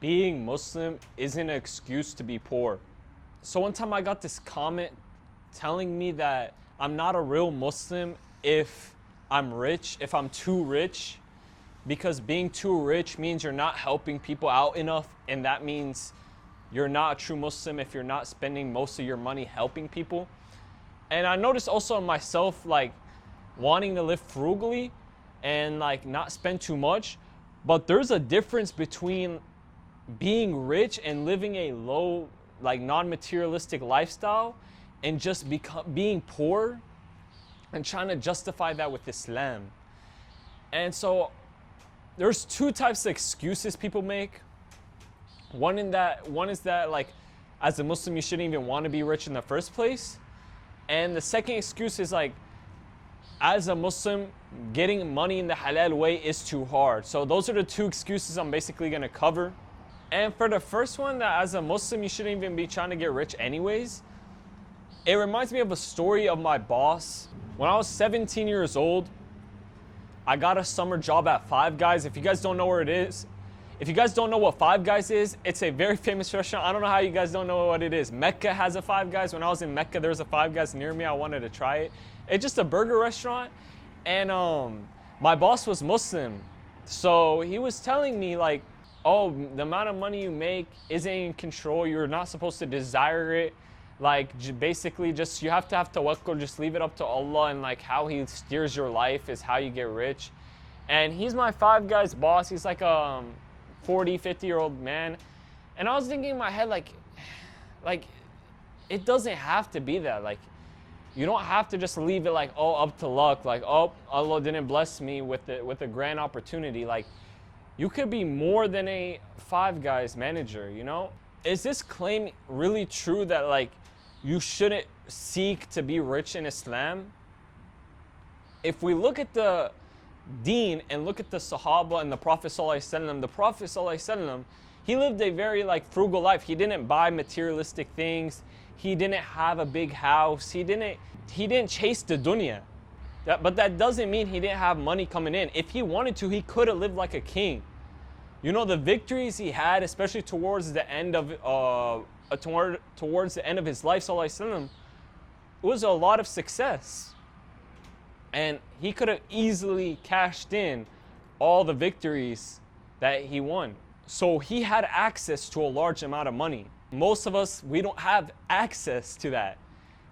being Muslim isn't an excuse to be poor. So one time I got this comment telling me that I'm not a real Muslim if I'm rich, if I'm too rich, because being too rich means you're not helping people out enough, and that means you're not a true Muslim if you're not spending most of your money helping people. And I noticed also in myself, like, wanting to live frugally and like not spend too much, but there's a difference between being rich and living a low, like, non-materialistic lifestyle and just being poor and trying to justify that with Islam. And so there's two types of excuses people make. One is that like, as a Muslim you shouldn't even want to be rich in the first place. And the second excuse is like, as a Muslim, getting money in the halal way is too hard. So those are the two excuses I'm basically going to cover. And for the first one, that as a Muslim you shouldn't even be trying to get rich anyways, it reminds me of a story of my boss. When I was 17 years old, I got a summer job at Five Guys. If you guys don't know where it is, if you guys don't know what Five Guys is, it's a very famous restaurant. I don't know how you guys don't know what it is. Mecca has a Five Guys. When I was in Mecca, there was a Five Guys near me. I wanted to try it. It's just a burger restaurant. And my boss was Muslim. So he was telling me like, oh, the amount of money you make isn't in control. You're not supposed to desire it. Like, basically just, you have to have tawakkul, just leave it up to Allah, and like how he steers your life is how you get rich. And he's my Five Guys boss. He's like a 40, 50-year-old man. And I was thinking in my head, like, it doesn't have to be that. Like, you don't have to just leave it like, oh, up to luck. Like, oh, Allah didn't bless me with a grand opportunity. Like, you could be more than a Five Guys manager, you know? Is this claim really true that like, you shouldn't seek to be rich in Islam? If we look at the Deen and look at the Sahaba and the Prophet ﷺ, the Prophet ﷺ, he lived a very like frugal life. He didn't buy materialistic things. He didn't have a big house. He didn't chase the dunya. But that doesn't mean he didn't have money coming in. If he wanted to, he could have lived like a king. You know, the victories he had, especially towards the end of towards the end of his life, ﷺ, it was a lot of success. And he could have easily cashed in all the victories that he won. So he had access to a large amount of money. Most of us, we don't have access to that.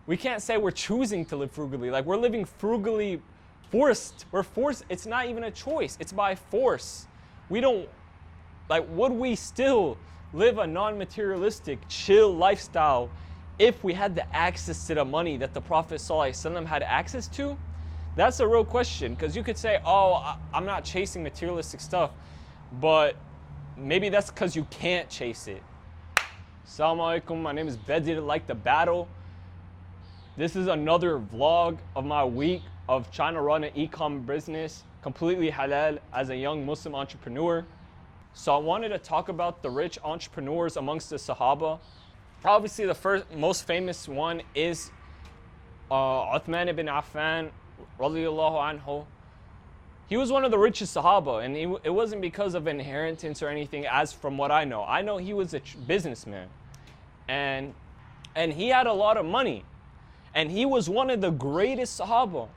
We can't say we're choosing to live frugally. Like, we're living frugally forced. We're forced. It's not even a choice. It's by force. We don't, like, would we still live a non-materialistic, chill lifestyle if we had the access to the money that the Prophet ﷺ had access to? That's a real question, because you could say, oh, I'm not chasing materialistic stuff, but maybe that's because you can't chase it. Assalamu alaikum, my name is Bedir Like the Battle. This is another vlog of my week of trying to run an e-com business, completely halal, as a young Muslim entrepreneur. So I wanted to talk about the rich entrepreneurs amongst the Sahaba. Obviously the most famous one is Uthman ibn Affan, radiyallahu anhu. He was one of the richest Sahaba, and it wasn't because of inheritance or anything, as from what I know. I know he was a businessman, and he had a lot of money, and he was one of the greatest Sahaba.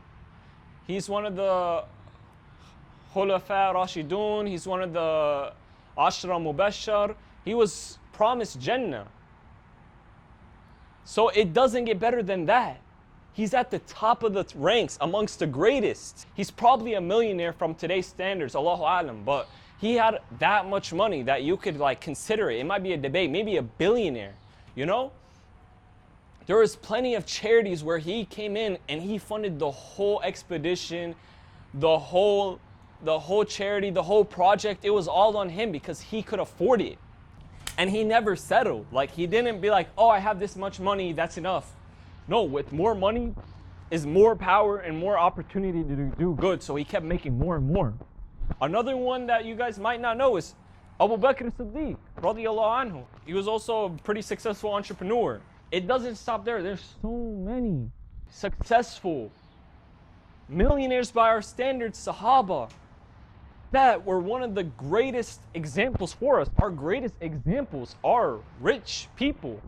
He's one of the Khulafa Rashidun, he's one of the Ashra Mubashar. He was promised Jannah. So it doesn't get better than that. He's at the top of the ranks amongst the greatest. He's probably a millionaire from today's standards, Allahu Alam, but he had that much money that you could like consider it. It might be a debate, maybe a billionaire, you know? There was plenty of charities where he came in and he funded the whole expedition, the whole charity, the whole project. It was all on him because he could afford it. And he never settled. Like, he didn't be like, oh, I have this much money, that's enough. No, with more money is more power and more opportunity to do good. So he kept making more and more. Another one that you guys might not know is Abu Bakr as-Siddiq, radiyallahu anhu. He was also a pretty successful entrepreneur. It doesn't stop there. There's so many successful millionaires by our standards, Sahaba. that were one of the greatest examples for us. Our greatest examples are rich people.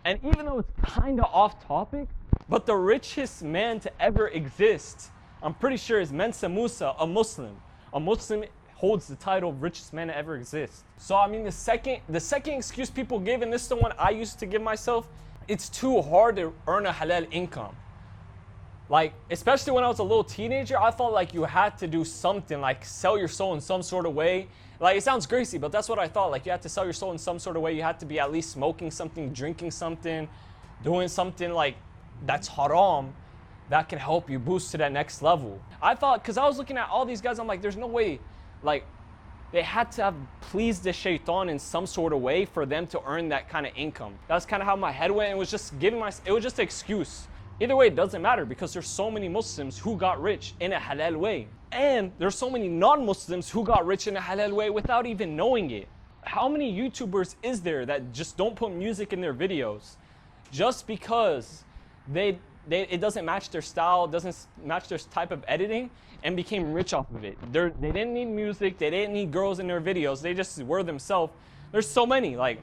And even though it's kind of off topic, but the richest man to ever exist, I'm pretty sure, is Mensa Musa, a Muslim. A Muslim holds the title of richest man to ever exist. So I mean, the second excuse people give, and this is the one I used to give myself, it's too hard to earn a halal income. Like, especially when I was a little teenager, I felt like you had to do something, like sell your soul in some sort of way. Like, it sounds crazy, but that's what I thought. Like, you had to sell your soul in some sort of way. You had to be at least smoking something, drinking something, doing something like that's haram that can help you boost to that next level. I thought, because I was looking at all these guys, I'm like, there's no way, like, they had to have pleased the shaitan in some sort of way for them to earn that kind of income. That's kind of how my head went. It was just it was just an excuse. Either way, it doesn't matter because there's so many Muslims who got rich in a halal way. And there's so many non-Muslims who got rich in a halal way without even knowing it. How many YouTubers is there that just don't put music in their videos just because it doesn't match their style, doesn't match their type of editing, and became rich off of it? They didn't need music, they didn't need girls in their videos, they just were themselves. There's so many, like,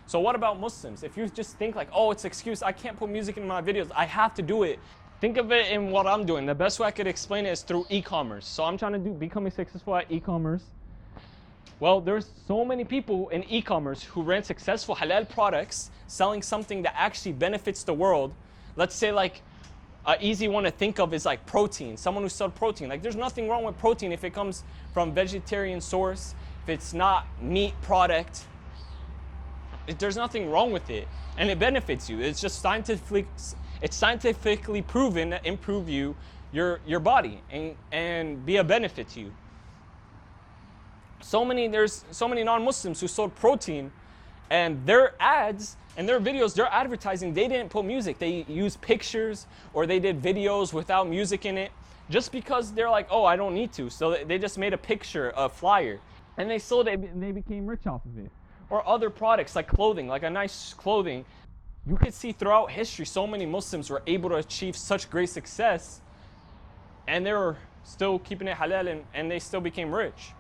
so what about Muslims? If you just think like, oh, it's an excuse, I can't put music in my videos, I have to do it. Think of it in what I'm doing. The best way I could explain it is through e-commerce. So I'm trying to becoming successful at e-commerce. Well, there's so many people in e-commerce who ran successful halal products, selling something that actually benefits the world. Let's say like an easy one to think of is like protein. Someone who sold protein. Like, there's nothing wrong with protein if it comes from vegetarian source, if it's not meat product. There's nothing wrong with it, and it benefits you. It's just scientifically proven to improve your body and be a benefit to you. There's so many non-Muslims who sold protein, and their ads and their videos, their advertising, they didn't put music. They used pictures, or they did videos without music in it, just because they're like, oh, I don't need to. So they just made a picture, a flyer, and they sold it, and they became rich off of it. Or other products like clothing, like a nice clothing. You could see throughout history so many Muslims were able to achieve such great success, and they were still keeping it halal, and they still became rich.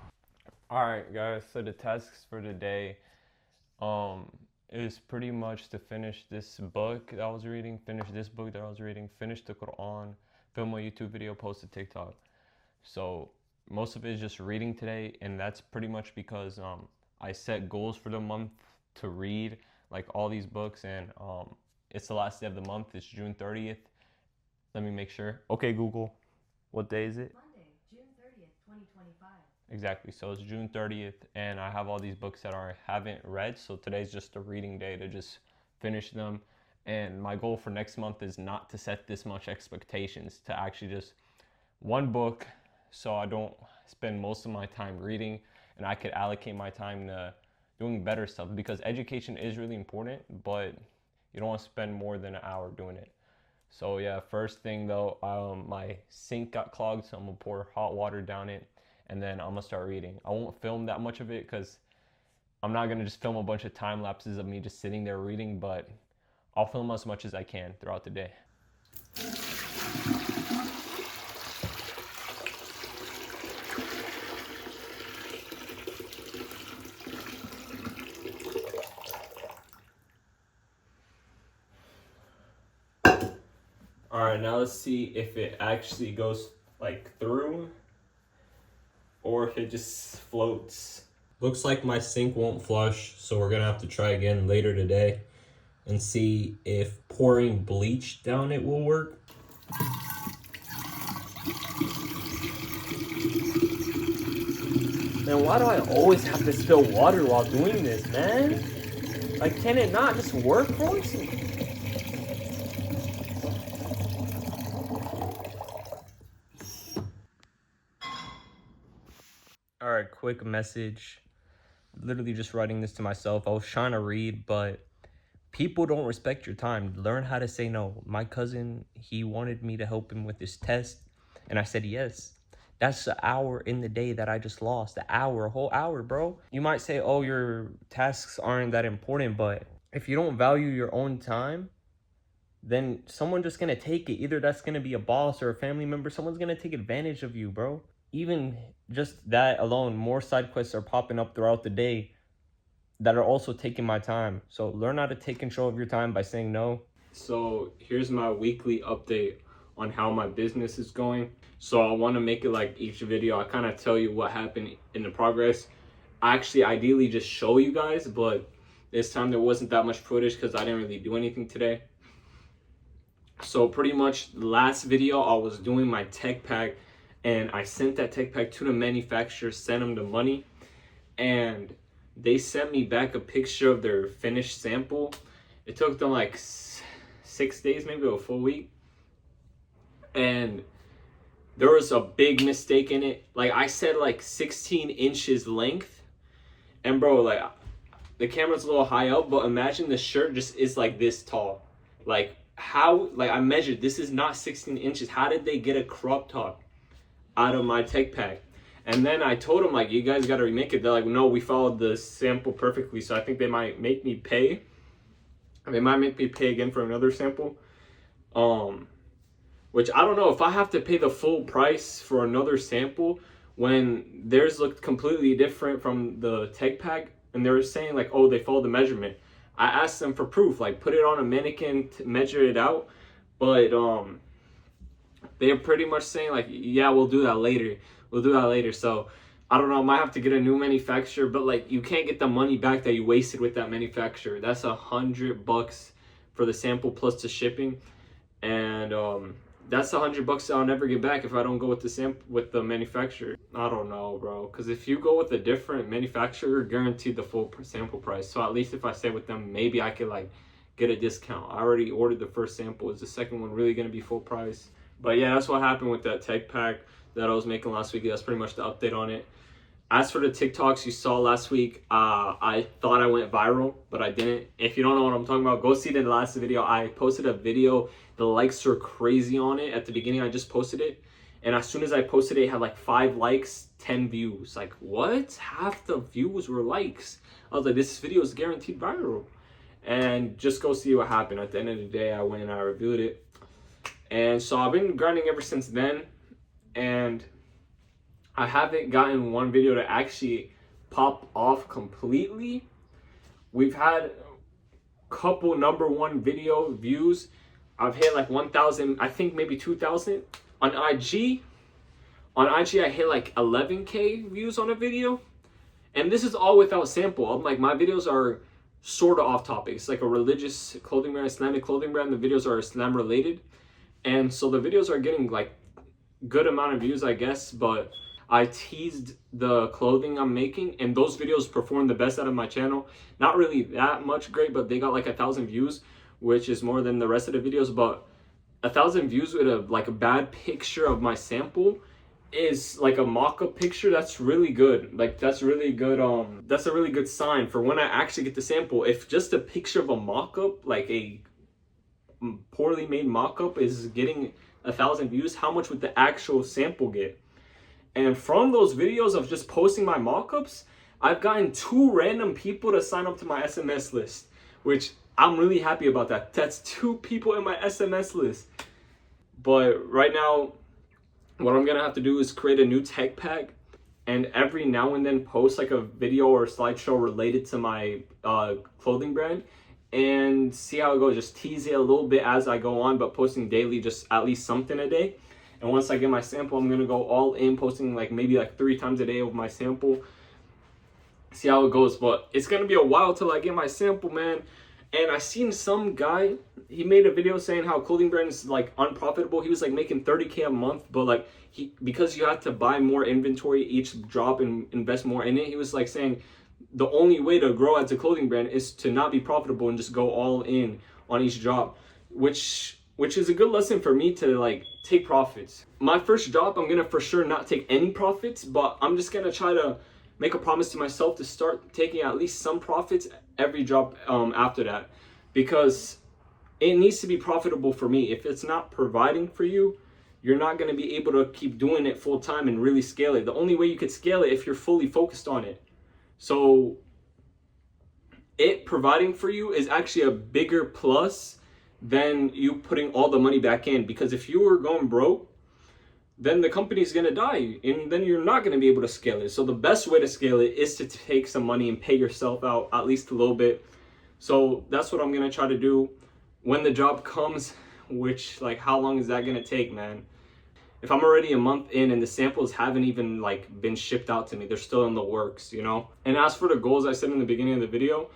Alright guys, so the tasks for today is pretty much to finish this book that I was reading, finish the Quran, film a YouTube video, post to TikTok. So most of it is just reading today, and that's pretty much because I set goals for the month to read like all these books, and it's the last day of the month. It's June 30th. Let me make sure. Okay, Google, what day is it? Monday, June 30th, 2025. Exactly. So it's June 30th, and I have all these books that I haven't read. So today's just a reading day to just finish them. And my goal for next month is not to set this much expectations, to actually just one book, so I don't spend most of my time reading, and I could allocate my time to doing better stuff, because education is really important, but you don't want to spend more than an hour doing it. So yeah, first thing though, my sink got clogged, so I'm gonna pour hot water down it, and then I'm gonna start reading. I won't film that much of it because I'm not gonna just film a bunch of time lapses of me just sitting there reading, but I'll film as much as I can throughout the day. All right, now let's see if it actually goes like through or if it just floats. Looks like my sink won't flush, so we're gonna have to try again later today and see if pouring bleach down it will work. Man, why do I always have to spill water while doing this, man? Like, can it not just work for once? All right, quick message. Literally just writing this to myself. I was trying to read, but people don't respect your time. Learn how to say no. My cousin, he wanted me to help him with his test, and I said yes. That's an hour in the day that I just lost. An hour, a whole hour, bro. You might say, oh, your tasks aren't that important, but if you don't value your own time, then someone's just gonna take it. Either that's gonna be a boss or a family member. Someone's gonna take advantage of you, bro. even just that alone, more side quests are popping up throughout the day that are also taking my time. So learn how to take control of your time by saying no. So here's my weekly update on how my business is going. So I want to make it like each video, I kind of tell you what happened in the progress. I actually ideally just show you guys, but this time there wasn't that much footage because I didn't really do anything today. So pretty much last video I was doing my tech pack, and I sent that tech pack to the manufacturer, sent them the money, and they sent me back a picture of their finished sample. It took them like 6 days, maybe a full week, and there was a big mistake in it. Like I said, like 16 inches length, and bro, like the camera's a little high up, but imagine the shirt just is like this tall. Like how, like I measured, this is not 16 inches. How did they get a crop top out of my tech pack? And then I told them, like, you guys got to remake it. They're like, no, we followed the sample perfectly. So I think they might make me pay. They might make me pay again for another sample. Which I don't know if I have to pay the full price for another sample when theirs looked completely different from the tech pack. And they were saying like, oh, they followed the measurement. I asked them for proof, like put it on a mannequin to measure it out. But they're pretty much saying like, yeah, we'll do that later. We'll do that later. So I don't know, I might have to get a new manufacturer, but like you can't get the money back that you wasted with that manufacturer. That's $100 for the sample plus the shipping. And that's $100 I'll never get back if I don't go with the sample with the manufacturer. I don't know, bro, because if you go with a different manufacturer, guaranteed the full sample price. So at least if I stay with them, maybe I could like get a discount. I already ordered the first sample. Is the second one really going to be full price? But yeah, that's what happened with that tech pack that I was making last week. That's pretty much the update on it. As for the TikToks you saw last week, I thought I went viral, but I didn't. If you don't know what I'm talking about, go see the last video. I posted a video. The likes are crazy on it. At the beginning, I just posted it. And as soon as I posted it, it had like 5 likes, 10 views. Like, what? Half the views were likes. I was like, this video is guaranteed viral. And just go see what happened. At the end of the day, I went and I reviewed it. And so I've been grinding ever since then. And I haven't gotten one video to actually pop off completely. We've had a couple #1 video views. I've hit like 1,000, I think maybe 2,000 on IG. On IG, I hit like 11K views on a video. And this is all without sample. I'm like, my videos are sort of off topic. It's like a religious clothing brand, Islamic clothing brand. The videos are Islam related. And so the videos are getting like good amount of views, I guess. But I teased the clothing I'm making, and those videos performed the best out of my channel. Not really that much great, but they got like 1,000 views, which is more than the rest of the videos. But 1,000 views with a bad picture of my sample is like a mock-up picture. That's really good. Like that's really good. That's a really good sign for when I actually get the sample. If just a picture of a mock-up, like a poorly made mock-up, is getting 1,000 views, how much would the actual sample get? And from those videos of just posting my mock-ups, I've gotten 2 random people to sign up to my SMS list, which I'm really happy about that. That's 2 people in my SMS list. But right now, what I'm gonna have to do is create a new tech pack, and every now and then post like a video or a slideshow related to my clothing brand, and see how it goes. Just tease it a little bit as I go on, but posting daily, just at least something a day. And once I get my sample, I'm gonna go all in, posting like maybe like 3 times a day of my sample. See how it goes. But it's gonna be a while till I get my sample, man. And I seen some guy, he made a video saying how clothing brand is like unprofitable. He was like making 30K a month, but like because you have to buy more inventory each drop and invest more in it, he was like saying the only way to grow as a clothing brand is to not be profitable and just go all in on each drop, which is a good lesson for me to like take profits. My first drop, I'm gonna for sure not take any profits, but I'm just gonna try to make a promise to myself to start taking at least some profits every drop after that, because it needs to be profitable for me. If it's not providing for you, you're not going to be able to keep doing it full time and really scale it. The only way you could scale it if you're fully focused on it. So it providing for you is actually a bigger plus than you putting all the money back in, because if you were going broke, then the company's gonna die, and then you're not gonna be able to scale it. So the best way to scale it is to take some money and pay yourself out at least a little bit. So that's what I'm gonna try to do when the job comes, which, like, how long is that gonna take, man? If I'm already a month in and the samples haven't even like been shipped out to me, they're still in the works, you know? And as for the goals I said in the beginning of the video,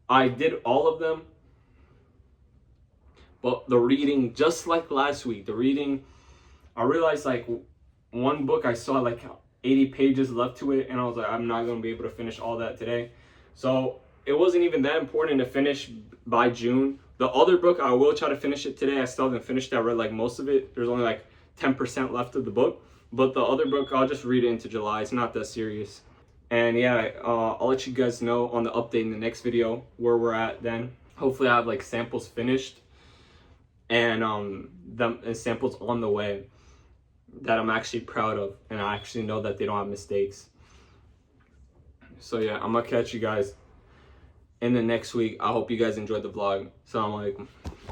I did all of them. But the reading, just like last week, the reading, I realized like one book I saw like 80 pages left to it, and I was like, I'm not gonna be able to finish all that today. So it wasn't even that important to finish by June. The other book, I will try to finish it today. I still haven't finished it. I read like most of it. There's only like 10% left of the book. But the other book, I'll just read it into July. It's not that serious. And yeah, I'll let you guys know on the update in the next video where we're at then. Hopefully I have like samples finished and samples on the way that I'm actually proud of, and I actually know that they don't have mistakes. So yeah, I'm gonna catch you guys in the next week. I hope you guys enjoyed the vlog. Assalamu alaikum.